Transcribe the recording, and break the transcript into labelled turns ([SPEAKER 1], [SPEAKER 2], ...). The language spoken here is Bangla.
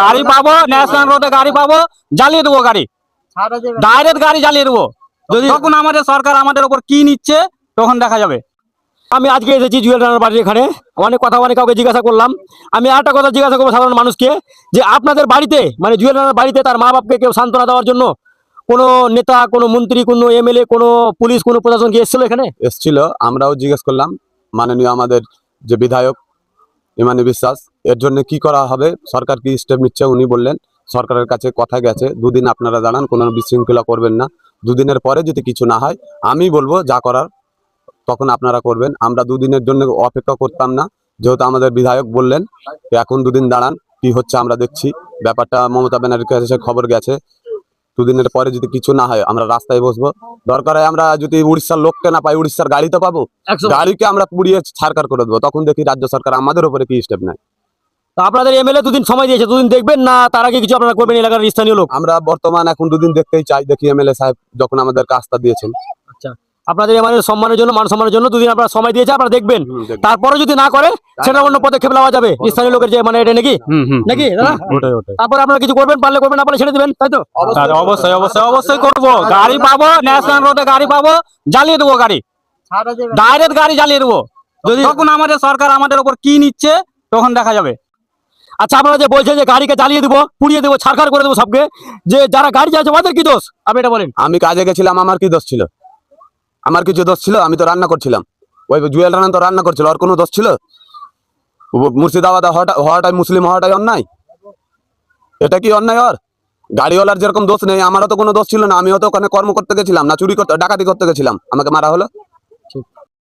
[SPEAKER 1] গাড়ি পাবো, ন্যাশনাল রোডে গাড়ি পাবো, জ্বালিয়ে দেবো গাড়ি, ডাইরেক্ট গাড়ি জ্বালিয়ে দেবো। যদি তখন আমাদের সরকার আমাদের উপর কি নিচ্ছে তখন দেখা যাবে। আমি আজকে এসেছি জুয়েল রানার বাড়ির এখানে, অনেক কথা অনেক কাউকে জিজ্ঞাসা করলাম। আমি একটা কথা জিজ্ঞাসা করবো সাধারণ মানুষকে, যে আপনাদের বাড়িতে মানে জুয়েল রানার বাড়িতে তার মা বাপকে কেউ সান্ত্বনা দেওয়ার জন্য কোনো নেতা, কোনো মন্ত্রী, কোনো এমএলএ, কোনো পুলিশ, কোনো প্রশাসন কি এসেছিল এখানে?
[SPEAKER 2] এসছিল, আমরাও জিজ্ঞেস করলাম মাননীয় আমাদের যে বিধায়ক ইমানি বিশ্বাস, এর জন্য কি করা হবে, সরকার কি স্টেপ নিচ্ছে। উনি বললেন সরকারের কাছে কথা গেছে, দুদিন আপনারা দাঁড়ান, কোনো বিশৃঙ্খলা করবেন না, দুদিনের পরে যদি কিছু না হয় আমি বলবো যা করার তখন আপনারা করবেন। আমরা দুদিনের জন্য অপেক্ষা করতাম না, যেহেতু আমাদের বিধায়ক বললেন এখন দুদিন দাঁড়ান, কি হচ্ছে আমরা দেখছি। ব্যাপারটা মমতা ব্যানার্জির কাছে খবর গেছে, দুদিনের পরে যদি কিছু না হয় আমরা রাস্তায় বসবো। দরকার হয় আমরা যদি উড়িষ্যার লোককে না পাই, উড়িষ্যার গাড়ি তো পাবো, গাড়িকে আমরা পুড়িয়ে ছাড়কার করে দেবো। তখন দেখি রাজ্য সরকার আমাদের উপরে কি স্টেপ নেয়।
[SPEAKER 1] তো আপনাদের এমএলএ দুদিন সময় দিয়েছে, দুদিন দেখবেন না, তার আগে কিছু আপনারা করবেন এলাকার স্থানীয় লোক?
[SPEAKER 2] আমরা বর্তমান এখন দুদিন দেখতেই চাই, দেখি এমএলএ সাহেব যখন আমাদেরকে আস্থা দিয়েছেন।
[SPEAKER 1] আচ্ছা, আপনাদের এমএলএ সম্মানের জন্য, মান সম্মানের জন্য দুদিন আপনারা সময় দিয়েছে, আপনারা দেখবেন।
[SPEAKER 2] দেখবেন।
[SPEAKER 1] তারপরে যদি না করে সেটা অন্য পদক্ষেপ নেওয়া যাবে স্থানীয় লোকের, যে মানে এটা নাকি নাকি দাদা? তারপরে আপনারা কিছু করবেন, পারলে করবেন, না পারলে ছেড়ে দিবেন, তাই তো? অবশ্যই অবশ্যই অবশ্যই করবো। গাড়ি পাবো, ন্যাশনাল রোডে গাড়ি পাবো, জ্বালিয়ে দেবো গাড়ি, ডাইরেক্ট গাড়ি জ্বালিয়ে দেবো। যদি তখন আমাদের সরকার আমাদের উপর কি নিচ্ছে তখন দেখা যাবে। আচ্ছা, আপনারা যে বলছেন যে গাড়িকে জ্বালিয়ে দেবো, পুড়িয়ে দেবো, ছাড়খাড় করে দেবো সবকে, যে যারা গাড়ি চালাচ্ছে ওদের কি দোষ, আপনি এটা বলেন।
[SPEAKER 2] আমি কাজে গেছিলাম, আমার কি দোষ ছিল? আমার কিছু দোষ ছিল? আমি তো রান্না করছিলাম, ওই জুয়েল রানা তো রান্না করছিল, আর কোনো দোষ ছিল? মুর্শিদাবাদ হওয়াটাই, মুসলিম হওয়াটাই অন্যায়? এটা কি অন্যায়? আর গাড়িওয়ালার যেরকম দোষ নেই, আমারও তো কোনো দোষ ছিল না। আমিও তো ওখানে কর্ম করতে গেছিলাম, না চুরি করতে, ডাকাতি করতে গেছিলাম, আমাকে মারা হলো।